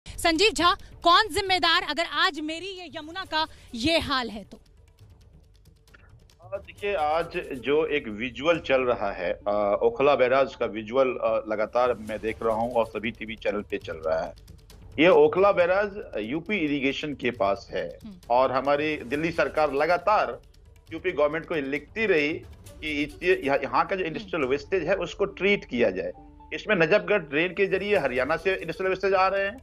संजीव झा, कौन जिम्मेदार अगर आज मेरी ये यमुना का ये हाल है तो? देखिए, आज जो एक विजुअल चल रहा है, ओखला बैराज का विजुअल लगातार मैं देख रहा हूं और सभी टीवी चैनल पे चल रहा है। ये ओखला बैराज यूपी इरिगेशन के पास है और हमारी दिल्ली सरकार लगातार यूपी गवर्नमेंट को लिखती रही कि यहाँ का जो इंडस्ट्रियल वेस्टेज है उसको ट्रीट किया जाए। इसमें नजफगढ़ ड्रेन के जरिए हरियाणा से इंडस्ट्रियल वेस्टेज आ रहे हैं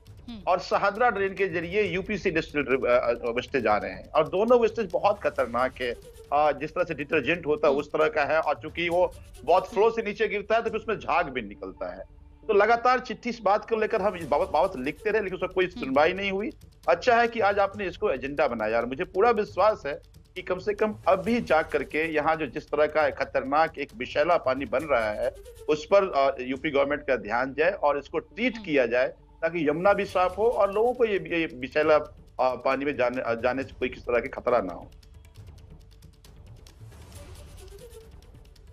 और शहादरा ड्रेन के जरिए यूपी से इंडस्ट्रियल वेस्टेज आ रहे हैं और दोनों वेस्टेज बहुत खतरनाक है। जिस तरह से डिटर्जेंट होता है उस तरह का है और चूंकि वो बहुत फ्लो से नीचे गिरता है तो फिर उसमें झाग भी निकलता है। तो लगातार चिट्ठी इस बात को लेकर हम इस बाबत लिखते रहे, लेकिन उसका कोई सुनवाई नहीं हुई। अच्छा है कि आज आपने इसको एजेंडा बनाया और मुझे पूरा विश्वास है कि कम से कम अभी जाग करके यहाँ जो जिस तरह का खतरनाक एक विषैला पानी बन रहा है उस पर यूपी गवर्नमेंट का ध्यान जाए और इसको ट्रीट किया जाए ताकि यमुना भी साफ हो और लोगों को ये विषैला पानी में जाने से कोई किस तरह की खतरा ना हो।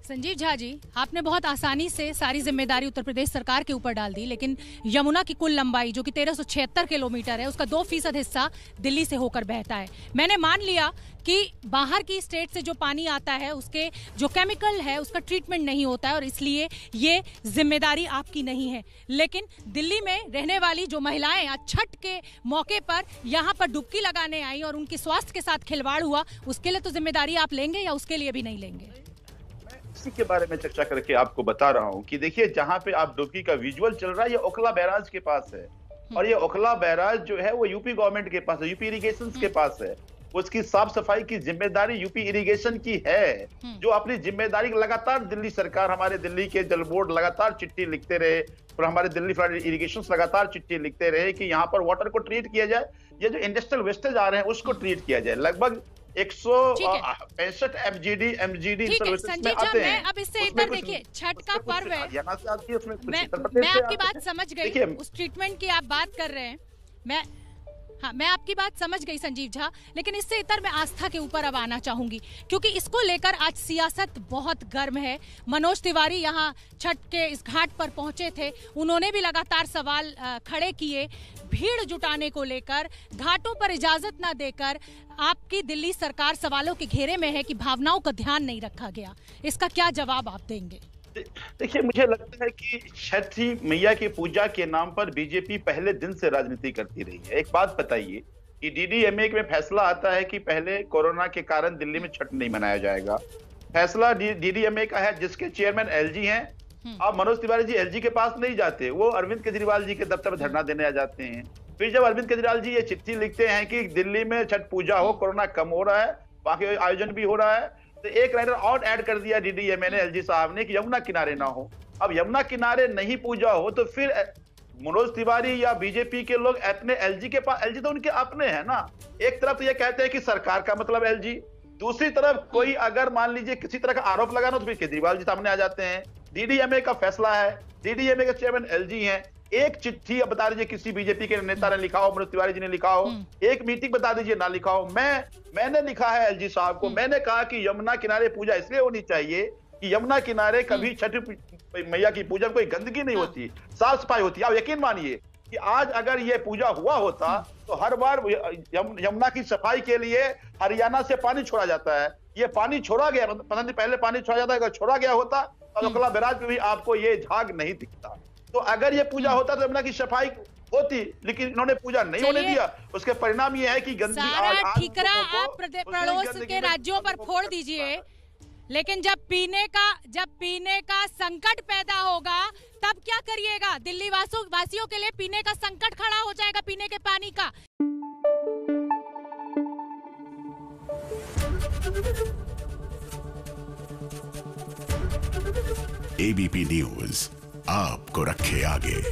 संजीव झा जी, आपने बहुत आसानी से सारी जिम्मेदारी उत्तर प्रदेश सरकार के ऊपर डाल दी, लेकिन यमुना की कुल लंबाई जो कि 1376 किलोमीटर है उसका 2% हिस्सा दिल्ली से होकर बहता है। मैंने मान लिया कि बाहर की स्टेट से जो पानी आता है उसके जो केमिकल है उसका ट्रीटमेंट नहीं होता है और इसलिए ये जिम्मेदारी आपकी नहीं है, लेकिन दिल्ली में रहने वाली जो महिलाएं आज छठ के मौके पर यहाँ पर डुबकी लगाने आई और उनके स्वास्थ्य के साथ खिलवाड़ हुआ, उसके लिए तो जिम्मेदारी आप लेंगे या उसके लिए भी नहीं लेंगे? इसी के बारे में चर्चा करके आपको बता रहा हूं कि देखिए, जहां पे आप डुबकी का विजुअल चल रहा है ये ओखला बैराज के पास है और ये ओखला बैराज जो है वो यूपी गवर्नमेंट के पास है, यूपी इरिगेशन के पास है। उसकी साफ सफाई की जिम्मेदारी यूपी इरिगेशन की है, जो अपनी जिम्मेदारी लगातार दिल्ली सरकार, हमारे दिल्ली के जल बोर्ड लगातार चिट्ठी लिखते रहे और हमारे दिल्ली फ्लड इरिगेशन लगातार चिट्ठी लिखते रहे कि यहाँ पर वाटर को ट्रीट किया जाए, ये जो इंडस्ट्रियल वेस्टेज आ रहे हैं उसको ट्रीट किया जाए। लगभग 165 एमजीडी सर्विसेज में आते हैं। अब इससे इधर देखिए, छठ का पर्व है, मैं आपकी बात समझ गई, उस ट्रीटमेंट की आप बात कर रहे हैं, मैं आपकी बात समझ गई संजीव झा, लेकिन इससे इतर मैं आस्था के ऊपर अब आना चाहूंगी क्योंकि इसको लेकर आज सियासत बहुत गर्म है। मनोज तिवारी यहाँ छठ के इस घाट पर पहुंचे थे, उन्होंने भी लगातार सवाल खड़े किए भीड़ जुटाने को लेकर, घाटों पर इजाजत ना देकर आपकी दिल्ली सरकार सवालों के घेरे में है कि भावनाओं का ध्यान नहीं रखा गया। इसका क्या जवाब आप देंगे? देखिए, मुझे लगता है कि छठी मैया की पूजा के नाम पर बीजेपी पहले दिन से राजनीति करती रही है। एक बात बताइए कि डीडीएमए में फैसला आता है कि पहले कोरोना के कारण दिल्ली में छठ नहीं मनाया जाएगा। फैसला डीडीएमए का है जिसके चेयरमैन एलजी हैं। अब मनोज तिवारी जी एलजी के पास नहीं जाते, वो अरविंद केजरीवाल जी के दफ्तर में धरना देने आ जाते हैं। फिर जब अरविंद केजरीवाल जी ये चिट्ठी लिखते हैं कि दिल्ली में छठ पूजा हो, कोरोना कम हो रहा है, बाकी आयोजन भी हो रहा है, तो एक राइडर और ऐड कर दिया डीडीएमए ने, एलजी साहब ने, कि यमुना किनारे ना हो। अब यमुना किनारे नहीं पूजा हो तो फिर मनोज तिवारी या बीजेपी के लोग अपने एलजी के पास, एलजी तो उनके अपने हैं ना। एक तरफ तो ये कहते हैं कि सरकार का मतलब एलजी, दूसरी तरफ कोई अगर मान लीजिए किसी तरह का आरोप लगाना तो फिर केजरीवाल जी सामने आ जाते हैं। डीडीएमए का फैसला है, डीडीएमए के चेयरमैन एलजी हैं। एक चिट्ठी बता दीजिए किसी बीजेपी के नेता ने लिखा हो, मनोज तिवारी जी ने लिखा हो, एक मीटिंग बता दीजिए ना लिखा हो। मैंने लिखा है एलजी साहब को, मैंने कहा कि यमुना किनारे पूजा इसलिए होनी चाहिए कि यमुना किनारे कभी छठ मैया की पूजा में कोई गंदगी नहीं होती, साफ सफाई होती है। आप यकीन मानिए कि आज अगर ये पूजा हुआ होता तो हर बार यमुना की सफाई के लिए हरियाणा से पानी छोड़ा जाता है। ये पानी छोड़ा गया, 15 दिन पहले पानी छोड़ा जाता है, अगर छोड़ा गया होता तो ओखला बैराज में भी आपको ये झाग नहीं दिखता। तो अगर ये पूजा होता तो यमुना की सफाई होती, लेकिन इन्होंने पूजा नहीं होने दिया। उसके परिणाम ये है कि गंदगी सारा ठीकरा आप पड़ोस के राज्यों पर फोड़ दीजिए, लेकिन जब पीने का संकट पैदा होगा तब क्या करिएगा? दिल्ली वासियों के लिए पीने का संकट खड़ा हो जाएगा, पीने के पानी का। एबीपी न्यूज आपको रखे आगे।